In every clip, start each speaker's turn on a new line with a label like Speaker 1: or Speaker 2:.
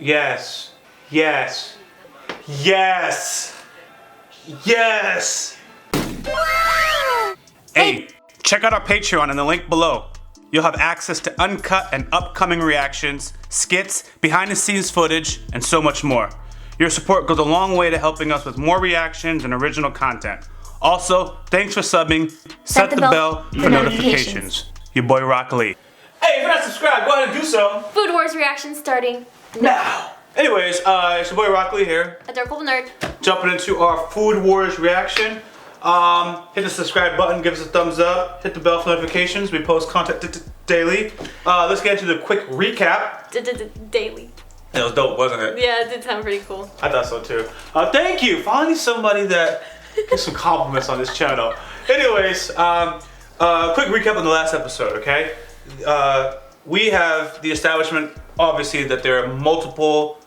Speaker 1: Yes. Yes. Yes. Yes. Hey, check out our Patreon in the link below. You'll have access to uncut and upcoming reactions, skits, behind the scenes footage, and so much more. Your support goes a long way to helping us with more reactions and original content. Also, thanks for subbing. Set the bell for notifications. Your boy YaBoyRockLee. Hey, if you're not subscribed, go ahead and do so.
Speaker 2: Food Wars reaction starting
Speaker 1: now. Anyways, it's your boy YaBoyRockLee here.
Speaker 2: a.dorkable.nerd.
Speaker 1: Jumping into our Food Wars reaction. Hit the subscribe button, give us a thumbs up, hit the bell for notifications. We post content daily. Let's get into the quick recap.
Speaker 2: Daily.
Speaker 1: It was dope, wasn't it?
Speaker 2: Yeah, it did sound pretty cool.
Speaker 1: I thought so too. Thank you. Finally somebody that gets some compliments on this channel. Anyways, quick recap on the last episode, okay? We have the establishment, obviously, that there are multiple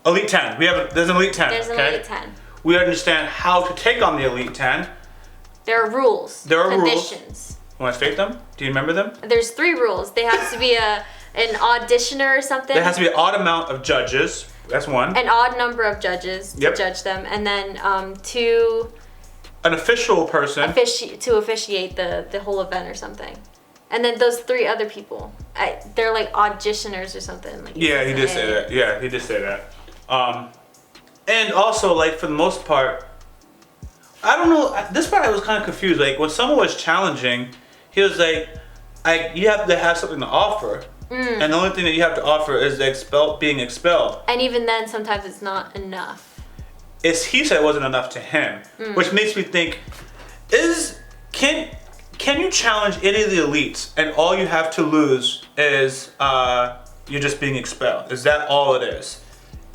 Speaker 1: Elite 10. There's an Elite 10,
Speaker 2: There's an Elite 10.
Speaker 1: We understand how to take on the Elite 10.
Speaker 2: There are rules.
Speaker 1: There are
Speaker 2: conditions.
Speaker 1: You want to state them? Do you remember them?
Speaker 2: There's 3 rules. There has to be an auditioner or something.
Speaker 1: There has to be an odd amount of judges. That's one.
Speaker 2: An odd number of judges to judge them. And then
Speaker 1: an official person.
Speaker 2: To officiate the whole event or something. And then those 3 other people. They're like auditioners or something. Like
Speaker 1: yeah, he did say that. Yeah, he did say that. And also, like, for the most part, I don't know, this part I was kind of confused. Like, when someone was challenging, he was like, you have to have something to offer. And the only thing that you have to offer is being expelled.
Speaker 2: And even then, sometimes it's not enough.
Speaker 1: He said it wasn't enough to him, which makes me think, can you challenge any of the elites and all you have to lose is you're just being expelled? Is that all it is?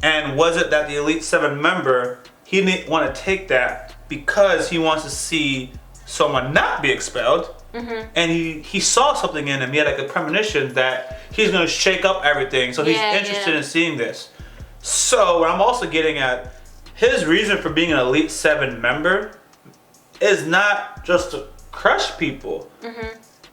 Speaker 1: And was it that the Elite 7 member, he didn't want to take that because he wants to see someone not be expelled? And he saw something in him. He had like a premonition that he's going to shake up everything. So he's interested in seeing this. So what I'm also getting at, his reason for being an Elite 7 member is not just to crush people.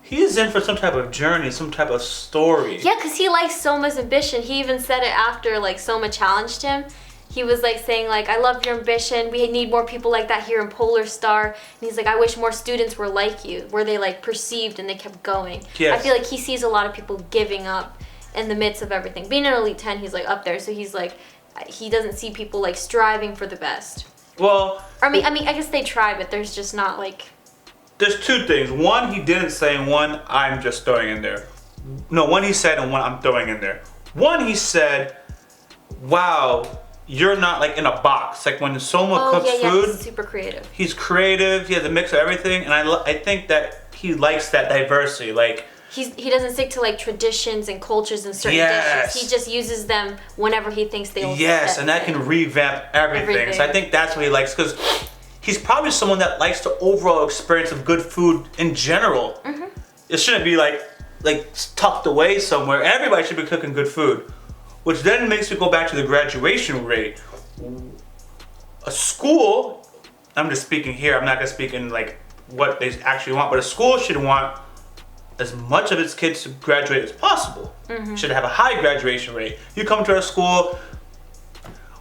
Speaker 1: He's in for some type of journey, some type of story. Yeah, because
Speaker 2: he likes Soma's ambition. He even said it after like Soma challenged him. He was like saying like, I love your ambition. We need more people like that here in Polar Star. And he's like, I wish more students were like you, where they like perceived and they kept going. Yes. I feel like he sees a lot of people giving up in the midst of everything. Being an Elite 10, he's like up there. So he's like, he doesn't see people like striving for the best.
Speaker 1: Well,
Speaker 2: I mean, I guess they try, but there's just not like...
Speaker 1: There's 2 things. One, he didn't say, and one, I'm just throwing in there. No, one he said, and one I'm throwing in there. One, he said, wow, you're not like in a box. Like when Soma cooks food.
Speaker 2: He's super creative.
Speaker 1: He's creative, he has a mix of everything, and I think that he likes that diversity. Like,
Speaker 2: he doesn't stick to like traditions and cultures and certain dishes. He just uses them whenever he thinks they'll
Speaker 1: and that can revamp everything. So I think that's what he likes, because he's probably someone that likes the overall experience of good food in general. It shouldn't be like tucked away somewhere. Everybody should be cooking good food. Which then makes me go back to the graduation rate. A school, I'm just speaking here, I'm not gonna speak in like what they actually want, but a school should want as much of its kids to graduate as possible. Should have a high graduation rate. You come to our school,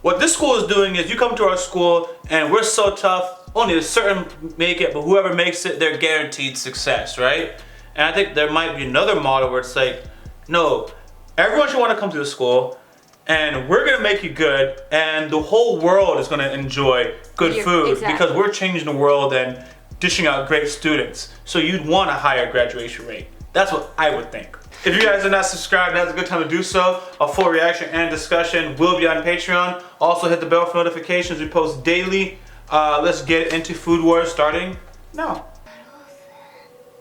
Speaker 1: what this school is doing is you come to our school and we're so tough, only a certain make it, but whoever makes it, they're guaranteed success, right? And I think there might be another model where it's like, no, everyone should want to come to the school and we're gonna make you good and the whole world is gonna enjoy good food because we're changing the world and dishing out great students. So you'd want a higher graduation rate. That's what I would think. If you guys are not subscribed, now's a good time to do so. A full reaction and discussion will be on Patreon. Also hit the bell for notifications. We post daily. Let's get into Food Wars starting now.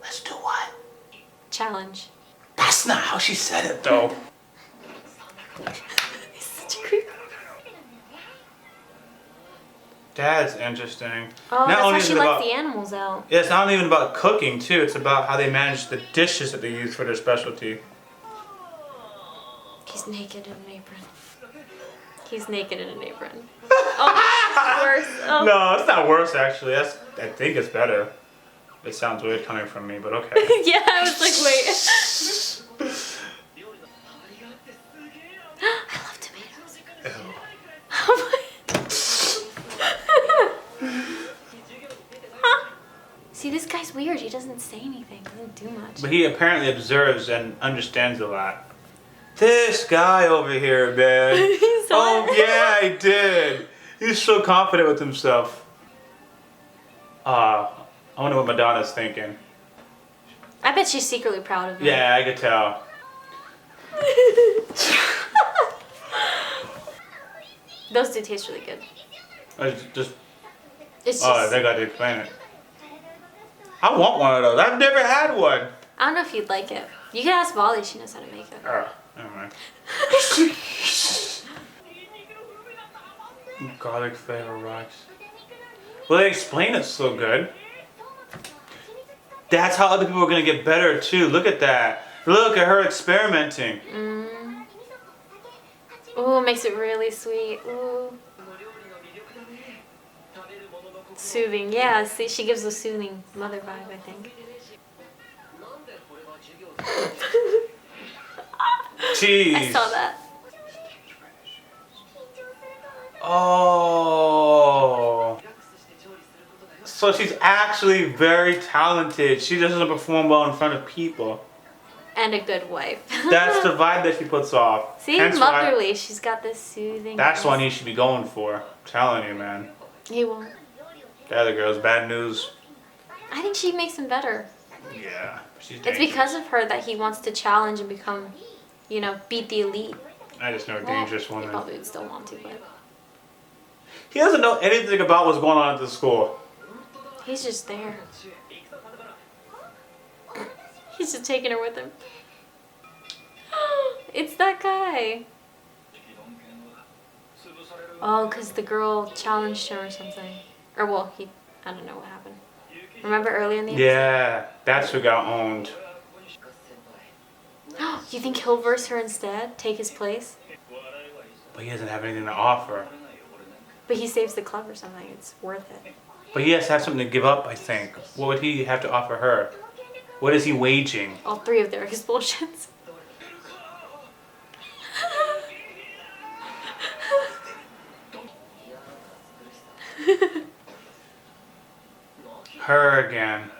Speaker 1: Let's do what?
Speaker 2: Challenge.
Speaker 1: That's not how she said it though.
Speaker 2: He's such a creep.
Speaker 1: That's interesting.
Speaker 2: Oh, that's how she lets the animals out.
Speaker 1: Yeah, it's not even about cooking too. It's about how they manage the dishes that they use for their specialty.
Speaker 2: He's naked in an apron. He's naked in an apron. Oh, worse. Oh.
Speaker 1: No, it's not worse actually. I think it's better. It sounds weird coming from me, but okay.
Speaker 2: Yeah, I was like, wait. I love tomatoes. See, this guy's weird. He doesn't say anything. Doesn't do much.
Speaker 1: But he apparently observes and understands a lot. This guy over here, man. Oh, yeah, I did. He's so confident with himself. I wonder what Madonna's thinking.
Speaker 2: I bet she's secretly proud of him.
Speaker 1: Yeah, I could tell.
Speaker 2: Those do taste really good.
Speaker 1: It's just...
Speaker 2: It's
Speaker 1: Oh,
Speaker 2: just,
Speaker 1: they got to explain it. I want one of those. I've never had one.
Speaker 2: I don't know if you'd like it. You can ask Volley. She knows how to make it.
Speaker 1: Oh, never mind. Garlic flavor rocks. Well, they explain it so good. That's how other people are going to get better, too. Look at that. Look at her experimenting.
Speaker 2: Ooh, it makes it really sweet. Ooh. Soothing. Yeah, see, she gives a soothing mother vibe, I think.
Speaker 1: Cheese.
Speaker 2: I saw that.
Speaker 1: Oh. So she's actually very talented. She doesn't perform well in front of people.
Speaker 2: And a good wife.
Speaker 1: That's the vibe that she puts off.
Speaker 2: See,
Speaker 1: Hence
Speaker 2: motherly. She's got this soothing.
Speaker 1: That's
Speaker 2: voice.
Speaker 1: one you should be going for. I'm telling you, man.
Speaker 2: He won't.
Speaker 1: The other girl's bad news.
Speaker 2: I think she makes him better.
Speaker 1: Yeah, she's
Speaker 2: It's
Speaker 1: dangerous.
Speaker 2: because of her that he wants to challenge and become, you know, beat the elite.
Speaker 1: I just know a
Speaker 2: Well,
Speaker 1: dangerous
Speaker 2: he
Speaker 1: woman.
Speaker 2: probably would still want to, but
Speaker 1: He doesn't know anything about what's going on at the school.
Speaker 2: he's just there. He's just taking her with him. It's that guy. Oh, because the girl challenged him or something. Or, well, I don't know what happened. Remember earlier in the episode?
Speaker 1: Yeah, that's who got owned.
Speaker 2: You think he'll verse her instead? Take his place?
Speaker 1: But he doesn't have anything to offer.
Speaker 2: But he saves the club or something. It's worth it.
Speaker 1: But he has to have something to give up, I think. What would he have to offer her? What is he waging?
Speaker 2: All three of their expulsions.
Speaker 1: Her again.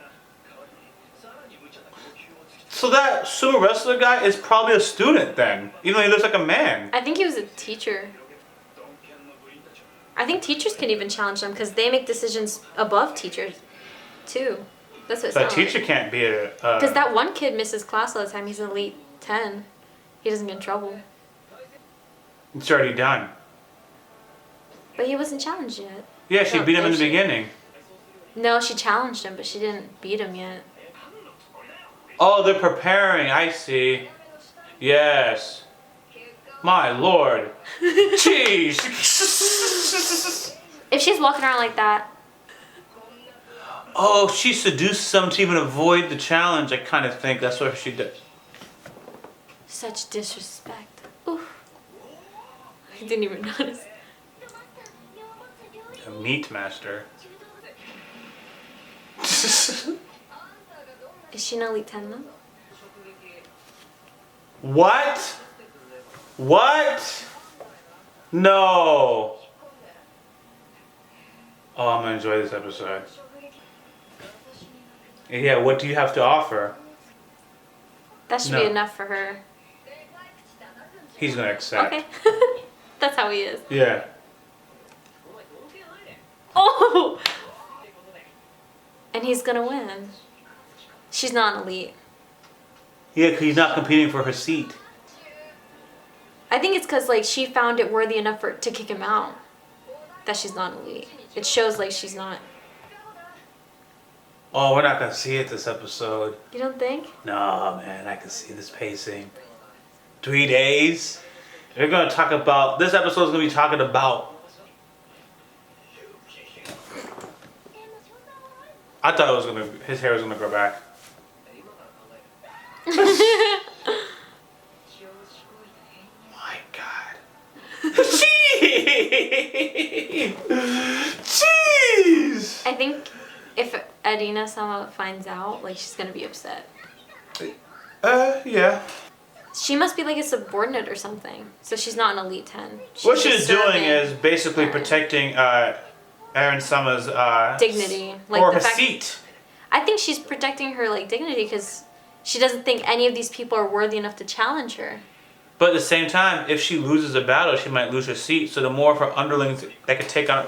Speaker 1: So that sumo wrestler guy is probably a student then. Even though he looks like a man.
Speaker 2: I think he was a teacher. I think teachers can even challenge them because they make decisions above teachers, too. That's what it
Speaker 1: So a
Speaker 2: sounds
Speaker 1: teacher
Speaker 2: like.
Speaker 1: can't be a...
Speaker 2: Because that one kid misses class all the time. He's an elite 10. He doesn't get in trouble.
Speaker 1: It's already done.
Speaker 2: But he wasn't challenged yet.
Speaker 1: Yeah, she
Speaker 2: No,
Speaker 1: beat him in the
Speaker 2: she-
Speaker 1: beginning.
Speaker 2: No, she challenged him, but she didn't beat him yet.
Speaker 1: Oh, they're preparing. I see. Yes. My lord. Jeez.
Speaker 2: If she's walking around like that,
Speaker 1: Oh, she seduced some to even avoid the challenge. I kind of think that's what she did.
Speaker 2: such disrespect. Oof. I didn't even notice.
Speaker 1: A meat master.
Speaker 2: Is she an elite 10 though?
Speaker 1: What? What? No. Oh, I'm gonna enjoy this episode. Yeah, what do you have to offer?
Speaker 2: That should
Speaker 1: No.
Speaker 2: be enough for her.
Speaker 1: He's gonna accept.
Speaker 2: Okay. That's how he is.
Speaker 1: Yeah.
Speaker 2: Oh! And he's gonna win. She's not an elite.
Speaker 1: Yeah, 'cause he's not competing for her seat.
Speaker 2: I think it's because like she found it worthy enough for to kick him out. That she's not an elite. It shows like she's not.
Speaker 1: Oh, we're not gonna see it this episode.
Speaker 2: You don't think?
Speaker 1: No, man, I can see this pacing. 3 days? They're gonna talk about, this episode's gonna be talking about. I thought it was gonna, his hair was gonna grow back. My God. Jeez! Jeez!
Speaker 2: I think if Adina Sama finds out, like she's gonna be upset.
Speaker 1: Yeah.
Speaker 2: She must be like a subordinate or something. So she's not an elite 10.
Speaker 1: What she's doing is basically protecting Aaron Summer's
Speaker 2: dignity, like
Speaker 1: or her seat.
Speaker 2: I think she's protecting her like dignity because she doesn't think any of these people are worthy enough to challenge her.
Speaker 1: But at the same time, if she loses a battle, she might lose her seat. So the more of her underlings that can take on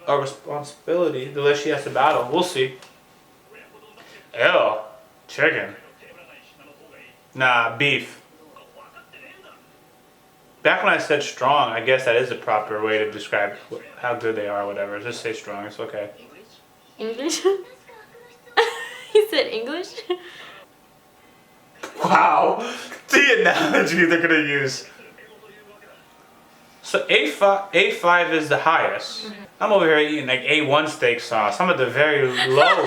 Speaker 1: a responsibility, the less she has to battle. We'll see. Ew, chicken. Nah, beef. Back when I said strong, I guess that is the proper way to describe how good they are or whatever. Just say strong, it's okay.
Speaker 2: English? He said English?
Speaker 1: Wow, the analogy they're going to use. So A5 is the highest. Mm-hmm. I'm over here eating like A1 steak sauce. I'm at the very low.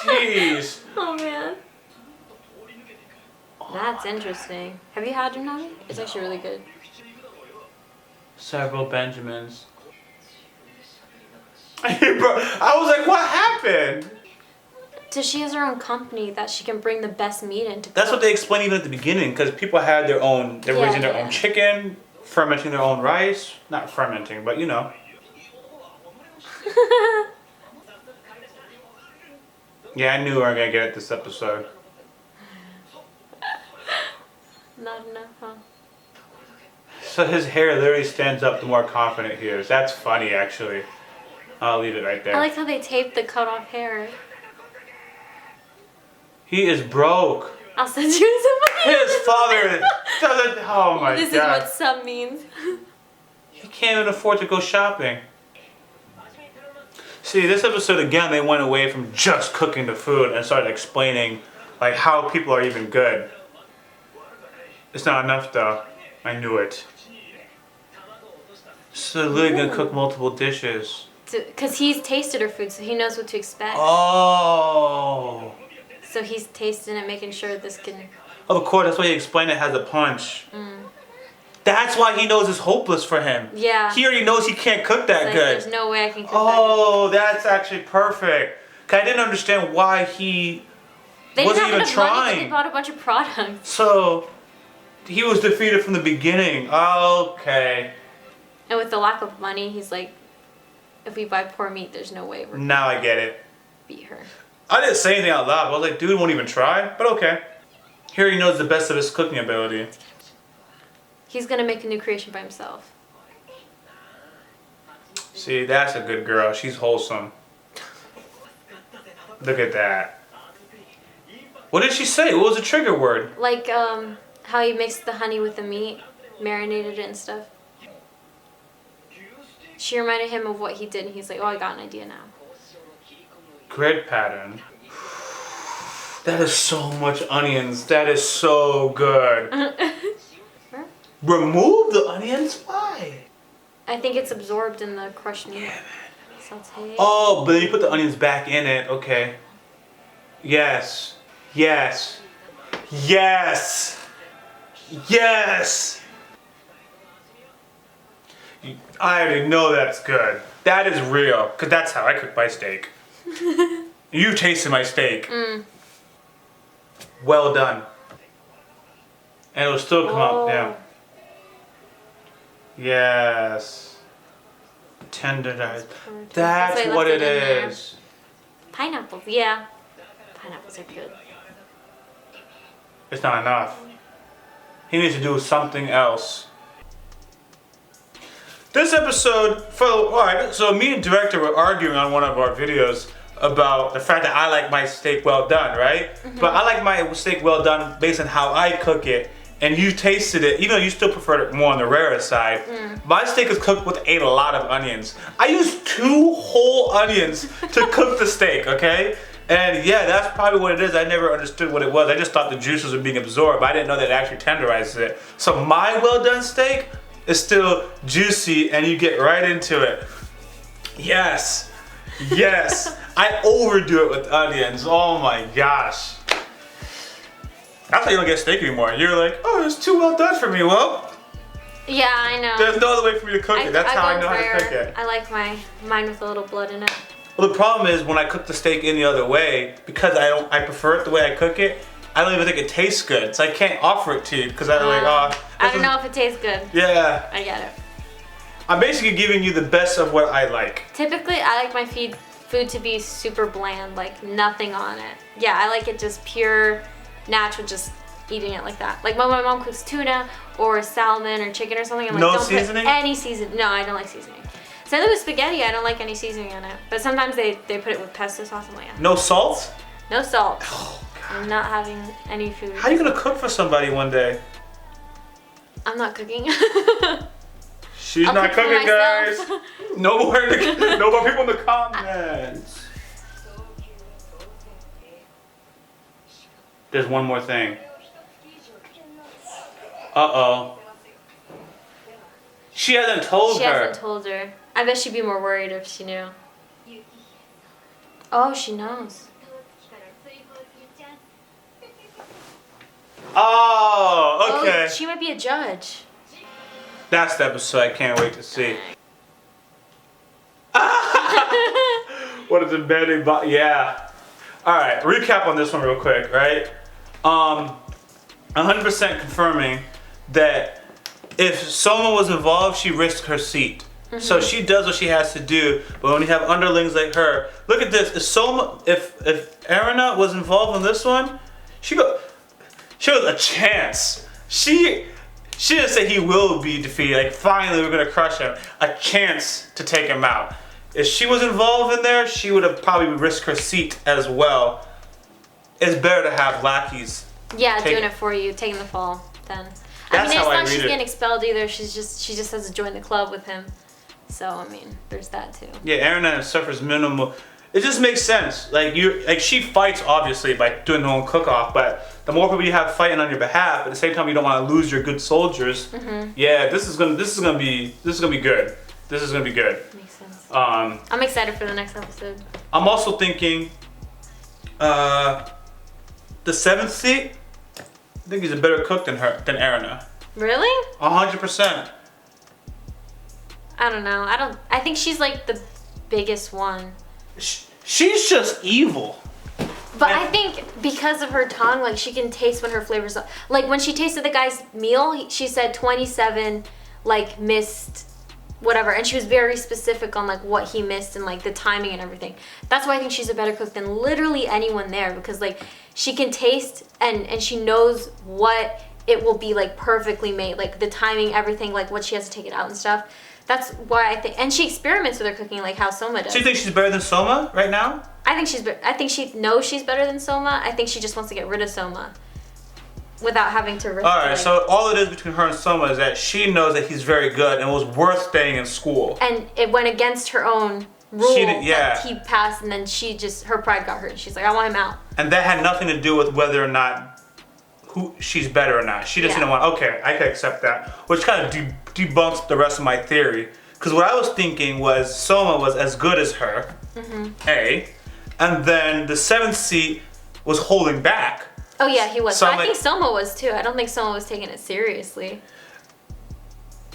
Speaker 1: Jeez.
Speaker 2: Oh man. That's interesting. Have you had unagi? It's actually really good.
Speaker 1: Several Benjamins. I was like, what happened?
Speaker 2: So she has her own company that she can bring the best meat into.
Speaker 1: That's what they explained even at the beginning, because people had their own, they're raising their own chicken, fermenting their own rice. Not fermenting, but you know. Yeah, I knew we were going to get it this episode.
Speaker 2: Not enough, huh?
Speaker 1: So his hair literally stands up the more confident he is. That's funny, actually. I'll leave it right there.
Speaker 2: I like how they taped the cut off hair.
Speaker 1: He is broke.
Speaker 2: I'll send you some money.
Speaker 1: His father doesn't. Oh my god.
Speaker 2: This is what sub means.
Speaker 1: He can't even afford to go shopping. See, this episode again, they went away from just cooking the food and started explaining like how people are even good. It's not enough though. I knew it. So they're literally gonna cook multiple dishes.
Speaker 2: Because he's tasted her food, so he knows what to expect.
Speaker 1: Oh.
Speaker 2: So he's tasting it, making sure this can...
Speaker 1: Of course, that's why he explained it has a punch. Mm. That's why he knows it's hopeless for him.
Speaker 2: Yeah.
Speaker 1: He already knows he can't cook that good.
Speaker 2: There's no way I can cook
Speaker 1: that good. That's actually perfect. Cause I didn't understand why he wasn't even trying.
Speaker 2: Money, they bought a bunch of products.
Speaker 1: So, he was defeated from the beginning. Okay.
Speaker 2: And with the lack of money, he's like, if we buy poor meat, there's no way we're
Speaker 1: now I get it.
Speaker 2: Beat her.
Speaker 1: I didn't say anything out loud. I was like, dude won't even try. But okay. Here he knows the best of his cooking ability.
Speaker 2: He's gonna make a new creation by himself.
Speaker 1: See, that's a good girl. She's wholesome. Look at that. What did she say? What was the trigger word?
Speaker 2: Like, how he mixed the honey with the meat, marinated it and stuff. She reminded him of what he did, and he's like, oh, I got an idea now.
Speaker 1: Grid pattern. That is so much onions. That is so good. Remove the onions? Why?
Speaker 2: I think it's absorbed in the crushed meat. Sauté.
Speaker 1: Oh, but then you put the onions back in it. Okay. Yes. Yes. Yes. Yes. I already know that's good. That is real, because that's how I cook my steak. You tasted my steak. Mm. Well done. And it'll still come out. Yeah. Yes. Tenderized. That's what it is.
Speaker 2: Pineapples, yeah. Pineapples are good.
Speaker 1: It's not enough. He needs to do something else. This episode, alright, so me and director were arguing on one of our videos about the fact that I like my steak well done, right? Mm-hmm. But I like my steak well done based on how I cook it. And you tasted it, even though you still prefer it more on the rarer side. Mm. My steak is cooked with a lot of onions. I used 2 whole onions to cook the steak, okay? And yeah, that's probably what it is. I never understood what it was. I just thought the juices were being absorbed. I didn't know that it actually tenderizes it. So my well done steak is still juicy and you get right into it. Yes. Yes. I overdo it with onions. Oh my gosh. That's how you don't get steak anymore. You're like, oh, it's too well done for me. Well,
Speaker 2: yeah, I know.
Speaker 1: There's no other way for me to cook it. That's how I know how to cook it.
Speaker 2: I like mine with a little blood in it.
Speaker 1: Well, the problem is when I cook the steak any other way, because I prefer it the way I cook it, I don't even think it tastes good, so I can't offer it to you because I'm like,
Speaker 2: I don't know if it tastes good.
Speaker 1: Yeah.
Speaker 2: I get it.
Speaker 1: I'm basically giving you the best of what I like.
Speaker 2: Typically, I like my food to be super bland, like nothing on it. Yeah, I like it just pure, natural, just eating it like that. Like when my mom cooks tuna or salmon or chicken or something, I'm like,
Speaker 1: no
Speaker 2: don't
Speaker 1: seasoning?
Speaker 2: put any seasoning. No, I don't like seasoning. Same with spaghetti, I don't like any seasoning in it. But sometimes they put it with pesto sauce. I'm like, yeah.
Speaker 1: No salt?
Speaker 2: No salt.
Speaker 1: Oh, God.
Speaker 2: I'm not having any food.
Speaker 1: How are you gonna cook for somebody one day?
Speaker 2: I'm not cooking.
Speaker 1: She's
Speaker 2: I'll
Speaker 1: not
Speaker 2: cook for
Speaker 1: cooking, guys.
Speaker 2: myself.
Speaker 1: No more people in the comments. There's one more thing. Uh-oh. She hasn't told her.
Speaker 2: She hasn't told her. I bet she'd be more worried if she knew. Oh, she knows.
Speaker 1: Oh, okay.
Speaker 2: Oh, she might be a judge.
Speaker 1: That's the episode I can't wait to see. What is embedded? Yeah. All right. Recap on this one real quick, right? 100% confirming that if Soma was involved, she risked her seat. Mm-hmm. So she does what she has to do. But when you have underlings like her, look at this. If Erina was involved in this one, she was a chance. She didn't say he will be defeated. Like finally we're gonna crush him. A chance to take him out. If she was involved in there, she would have probably risked her seat as well. It's better to have lackeys.
Speaker 2: Yeah, doing it for you, taking the fall. Then.
Speaker 1: That's
Speaker 2: it's
Speaker 1: how I
Speaker 2: not
Speaker 1: read
Speaker 2: she's
Speaker 1: it.
Speaker 2: getting expelled either. She just has to join the club with him. So I mean, there's that too.
Speaker 1: Yeah, Erina suffers minimal. It just makes sense. Like she fights obviously by doing her own cook-off, but the more people you have fighting on your behalf, at the same time you don't want to lose your good soldiers. Mm-hmm. Yeah, this is gonna be good. This is gonna be good.
Speaker 2: Makes sense.
Speaker 1: I'm
Speaker 2: excited for the next episode.
Speaker 1: I'm also thinking, the 7th seat. I think he's a better cook than Erina.
Speaker 2: Really?
Speaker 1: 100%.
Speaker 2: I don't know. I think she's like the biggest one.
Speaker 1: She's just evil.
Speaker 2: But I think because of her tongue, like she can taste when her flavors are. Like when she tasted the guy's meal, she said 27 like missed whatever, and she was very specific on like what he missed and like the timing and everything. That's why I think she's a better cook than literally anyone there, because like she can taste and she knows what it will be like perfectly made, like the timing, everything, like what she has to take it out and stuff. That's why I think, and she experiments with her cooking like how Soma does.
Speaker 1: So you think she's better than Soma right now?
Speaker 2: I think she knows she's better than Soma. I think she just wants to get rid of Soma without having to risk.
Speaker 1: All right, so all it is between her and Soma is that she knows that he's very good and it was worth staying in school.
Speaker 2: And it went against her own rule that he passed, and then her pride got hurt. She's like, I want him out.
Speaker 1: And that had nothing to do with whether or not she's better or not. She just didn't want, okay, I can accept that. Which kind of debunks the rest of my theory. Because what I was thinking was Soma was as good as her, A, and then the 7th seat was holding back.
Speaker 2: Oh yeah, he was.
Speaker 1: So
Speaker 2: but I think Soma was too. I don't think Soma was taking it seriously.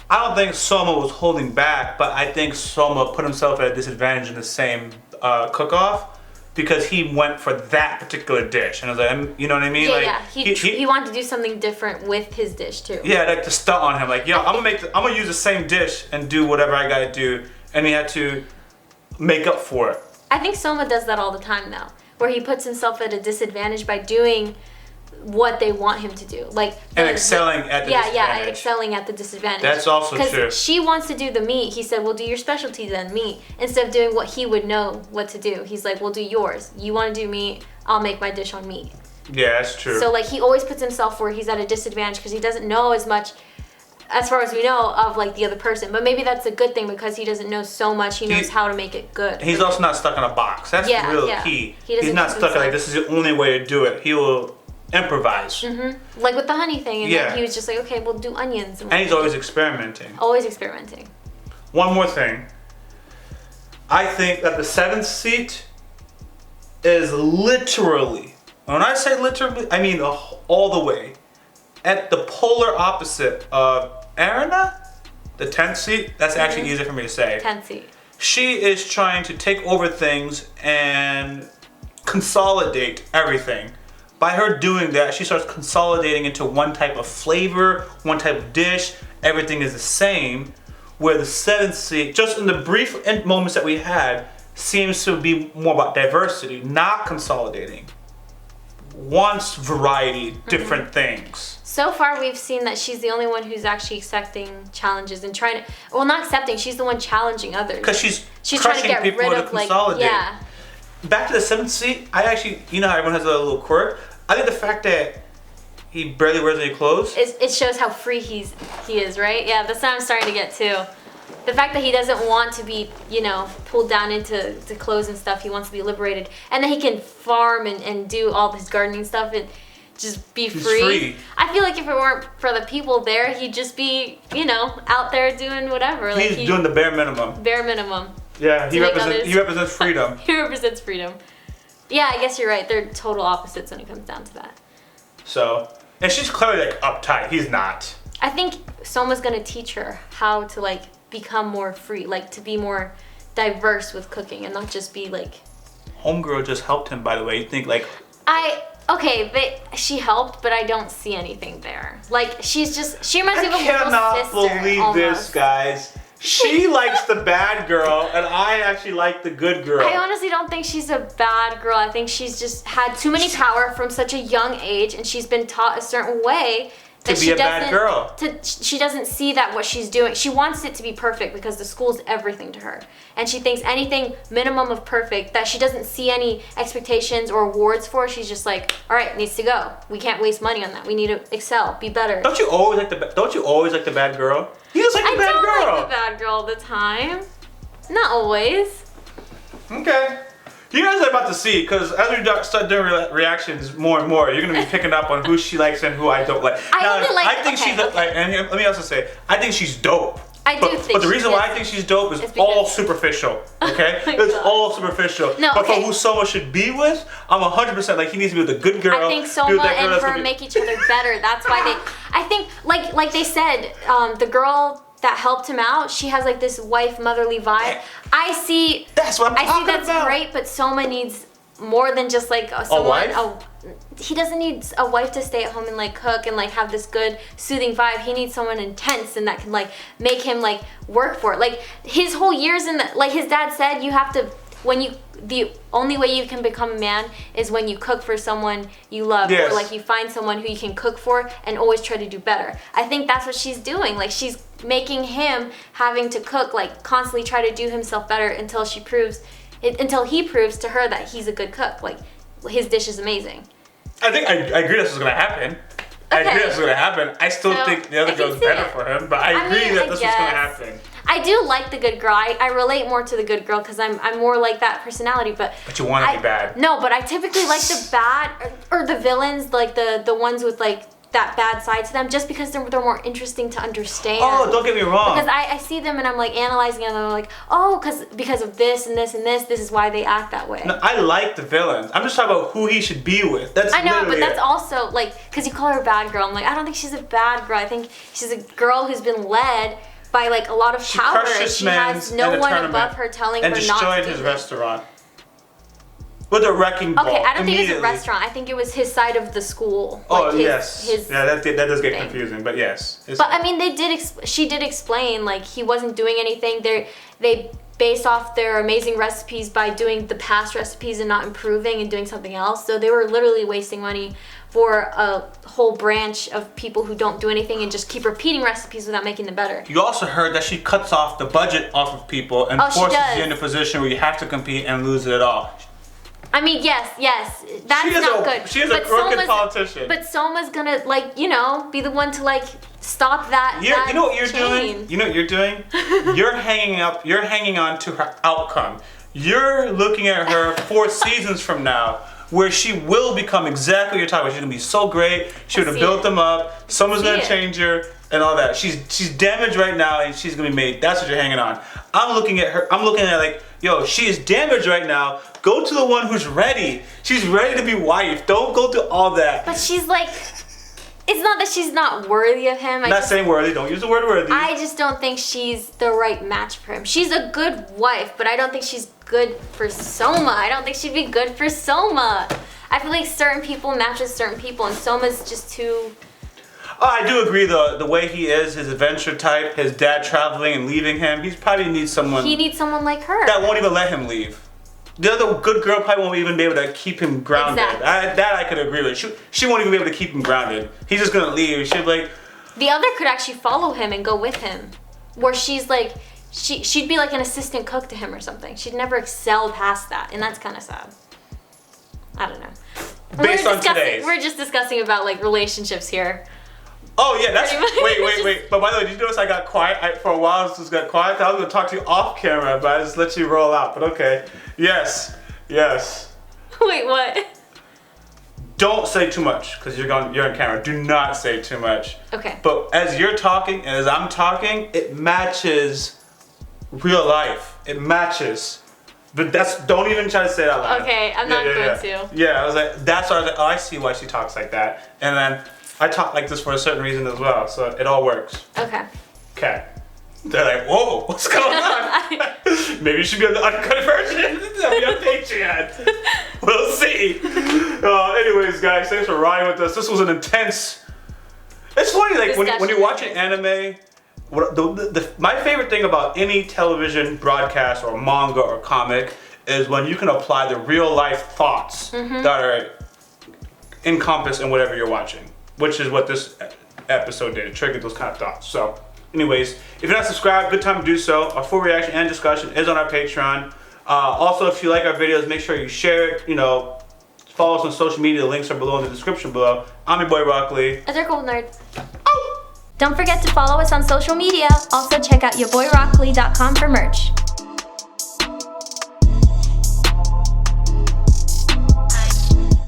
Speaker 1: I don't think Soma was holding back, but I think Soma put himself at a disadvantage in the same cook-off because he went for that particular dish. And I was like, you know what I mean?
Speaker 2: Yeah, he wanted to do something different with his dish too.
Speaker 1: Yeah, like to stunt on him. Like, yo, I'm gonna use the same dish and do whatever I gotta do. And he had to make up for it.
Speaker 2: I think Soma does that all the time though, where he puts himself at a disadvantage by doing what they want him to do,
Speaker 1: excelling at the disadvantage.
Speaker 2: Yeah, excelling at the disadvantage.
Speaker 1: That's also true.
Speaker 2: Because she wants to do the meat. He said, "Well, do your specialty then, meat." Instead of doing what he would know what to do, he's like, "We'll do yours. You want to do meat? I'll make my dish on meat."
Speaker 1: Yeah, that's true.
Speaker 2: So like he always puts himself where he's at a disadvantage because he doesn't know as much, as far as we know, of like the other person. But maybe that's a good thing because he doesn't know so much. He knows how to make it good.
Speaker 1: He's also not stuck in a box. That's the real key. He's not stuck in like this is the only way to do it. He will improvise.
Speaker 2: Mm-hmm. Like with the honey thing, and then he was just like, okay, we'll do onions.
Speaker 1: And he's always experimenting.
Speaker 2: Always experimenting.
Speaker 1: One more thing. I think that the 7th seat is literally, when I say literally, I mean all the way, at the polar opposite of Erina, the 10th seat. That's actually easier for me to say.
Speaker 2: 10th seat.
Speaker 1: She is trying to take over things and consolidate everything. By her doing that, she starts consolidating into one type of flavor, one type of dish. Everything is the same. Where the seventh sea, just in the brief moments that we had, seems to be more about diversity, not consolidating. Wants variety, different things.
Speaker 2: So far, we've seen that she's the only one who's actually accepting challenges and trying to. Well, not accepting. She's the one challenging others.
Speaker 1: Because she's
Speaker 2: trying to get
Speaker 1: people
Speaker 2: rid
Speaker 1: to
Speaker 2: of like
Speaker 1: consolidate. Back to the seventh sea. I actually, you know how everyone has a little quirk. I think the fact that he barely wears any clothes.
Speaker 2: It shows how free he is, right? Yeah, that's what I'm starting to get too. The fact that he doesn't want to be, pulled down into clothes and stuff. He wants to be liberated. And then he can farm and do all his gardening stuff and just be free. I feel like if it weren't for the people there, he'd just be, out there doing whatever.
Speaker 1: He's doing the bare minimum.
Speaker 2: Bare minimum.
Speaker 1: Yeah, he represents freedom.
Speaker 2: He represents freedom. Yeah, I guess you're right. They're total opposites when it comes down to that.
Speaker 1: So, and she's clearly like uptight. He's not.
Speaker 2: I think Soma's gonna teach her how to like become more free, like to be more diverse with cooking and not just be like.
Speaker 1: Homegirl just helped him, by the way. You think like.
Speaker 2: She helped, but I don't see anything there. Like she reminds me of a little sister.
Speaker 1: I cannot believe this, guys. She likes the bad girl, and I actually like the good girl.
Speaker 2: I honestly don't think she's a bad girl. I think she's just had too many power from such a young age, and she's been taught a certain way that
Speaker 1: to be a bad girl.
Speaker 2: She doesn't see that what she's doing. She wants it to be perfect because the school's everything to her, and she thinks anything minimum of perfect that she doesn't see any expectations or awards for. She's just like, all right, needs to go. We can't waste money on that. We need to excel, be better.
Speaker 1: Don't you always like the bad girl? You just like the bad girl.
Speaker 2: I don't like the bad girl all the time. Not always.
Speaker 1: Okay. You guys are about to see, because as we start doing reactions more and more, you're going to be picking up on who she likes and who I don't like. I think she's like, and let me also say, I think she's dope. But the reason why I think she's dope is all superficial, okay? It's all superficial. But for who Soma should be with, I'm 100% like he needs to be with a good girl.
Speaker 2: I think Soma and her make each other better. That's why I think, like they said, the girl that helped him out, she has like this wife motherly vibe. I see that's great, but Soma needs more than just like someone. He doesn't need a wife to stay at home and like cook and like have this good soothing vibe. He needs someone intense and that can like make him like work for it. Like his whole years in the, like his dad said, you have to, the only way you can become a man is when you cook for someone you love, or like you find someone who you can cook for and always try to do better. I think that's what she's doing. Like she's making him having to cook, like constantly try to do himself better until he proves to her that he's a good cook. Like his dish is amazing. I
Speaker 1: think I agree that's what's gonna happen. I agree that's what's gonna happen. I still think the other girl's better for him, but I agree that that's what's gonna happen.
Speaker 2: I do like the good girl. I relate more to the good girl because I'm more like that personality. But
Speaker 1: you want to be bad.
Speaker 2: No, but I typically like the bad or the villains, like the ones with like that bad side to them, just because they're more interesting to understand.
Speaker 1: Oh, don't get me wrong.
Speaker 2: Because I see them and I'm like analyzing them and I'm like, oh, because of this and this and this is why they act that way.
Speaker 1: No, I like the villains. I'm just talking about who he should be with.
Speaker 2: I know, but that's also like, because you call her a bad girl. I'm like, I don't think she's a bad girl. I think she's a girl who's been led by like a lot of power. She has no one above her telling her not to do it.
Speaker 1: And destroyed his restaurant. With a wrecking ball.
Speaker 2: Okay, I don't think it was a restaurant. I think it was his side of the school.
Speaker 1: His that does get confusing, but yes.
Speaker 2: But I mean, she did explain like he wasn't doing anything. They based off their amazing recipes by doing the past recipes and not improving and doing something else. So they were literally wasting money for a whole branch of people who don't do anything and just keep repeating recipes without making them better.
Speaker 1: You also heard that she cuts off the budget off of people and forces you in a position where you have to compete and lose it all.
Speaker 2: I mean, yes, that's not good.
Speaker 1: She is a crooked politician.
Speaker 2: But Soma's gonna, like, be the one to, like, stop that.
Speaker 1: You know what you're doing? You know what you're doing? You're hanging on to her outcome. You're looking at her 4 seasons from now, where she will become exactly what you're talking about. She's gonna be so great. She would have built them up. Someone's gonna change her and all that. She's damaged right now and she's gonna be made. That's what you're hanging on. I'm looking at her. I'm looking at like, yo, she is damaged right now. Go to the one who's ready. She's ready to be wife. Don't go through all that.
Speaker 2: But she's like, it's not that she's not worthy of him.
Speaker 1: I'm not saying worthy. Don't use the word worthy.
Speaker 2: I just don't think she's the right match for him. She's a good wife, but I don't think she's good for Soma. I don't think she'd be good for Soma. I feel like certain people match with certain people, and Soma's just too.
Speaker 1: Oh, I do agree though. The way he is, his adventure type, his dad traveling and leaving him, he probably needs someone.
Speaker 2: He needs someone like her.
Speaker 1: That won't even let him leave. The other good girl probably won't even be able to keep him grounded.
Speaker 2: Exactly.
Speaker 1: That I could agree with. She won't even be able to keep him grounded. He's just gonna leave. She'd be like.
Speaker 2: The other could actually follow him and go with him, where she's like, she'd be like an assistant cook to him or something. She'd never excel past that, and that's kind of sad. I don't know.
Speaker 1: Based on today's.
Speaker 2: We're just discussing about like relationships here.
Speaker 1: Oh yeah, that's wait. But by the way, did you notice I got quiet? For a while, I just got quiet. I was gonna talk to you off camera, but I just let you roll out. But okay, yes.
Speaker 2: Wait, what?
Speaker 1: Don't say too much because you're on camera. Do not say too much.
Speaker 2: Okay.
Speaker 1: But as you're talking and as I'm talking, it matches real life. It matches. But don't even try to say it out loud.
Speaker 2: Okay, I'm not going to.
Speaker 1: Yeah, I was like, that's why I was like, oh, I see why she talks like that. And then I talk like this for a certain reason as well, so it all works.
Speaker 2: Okay.
Speaker 1: They're like, whoa, what's going on? Maybe you should be on the uncut version. That'll be on Patreon. We'll see. Anyways, guys, thanks for riding with us. This was an intense. It's funny, like when you're watching anime. My favorite thing about any television broadcast or manga or comic is when you can apply the real life thoughts that are encompassed in whatever you're watching, which is what this episode did. It triggered those kind of thoughts. So, anyways, if you're not subscribed, good time to do so. Our full reaction and discussion is on our Patreon. Also, if you like our videos, make sure you share it. Follow us on social media. The links are below in the description below. I'm your boy YaBoyRockLee.
Speaker 2: a.dorkable.nerd. Don't forget to follow us on social media. Also check out YaBoyRockLee.com for merch.